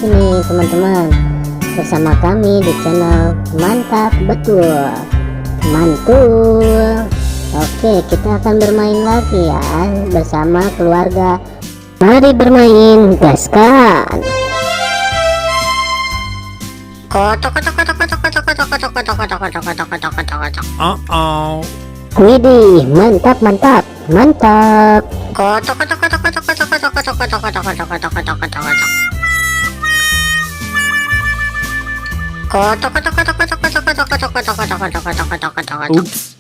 lagi nih teman-teman bersama kami di channel Mantap Betul Mantul. Oke, kita akan bermain lagi ya bersama keluarga. Mari bermain, gaskan. Widih, mantap mantap mantap. Oops.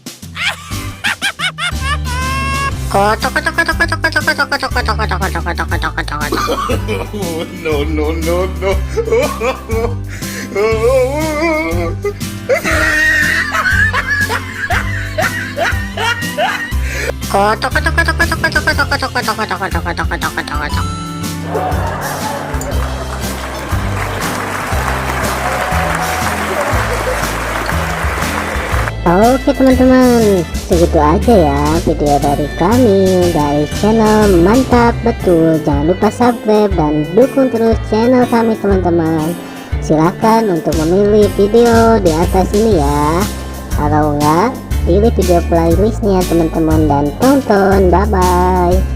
No, no, no, no. Oke teman-teman, segitu aja ya video dari kami dari channel Mantap Betul. Jangan lupa subscribe dan dukung terus channel kami teman-teman. Silahkan untuk memilih video di atas ini ya. Kalau enggak, pilih video playlistnya teman-teman dan tonton. Bye bye.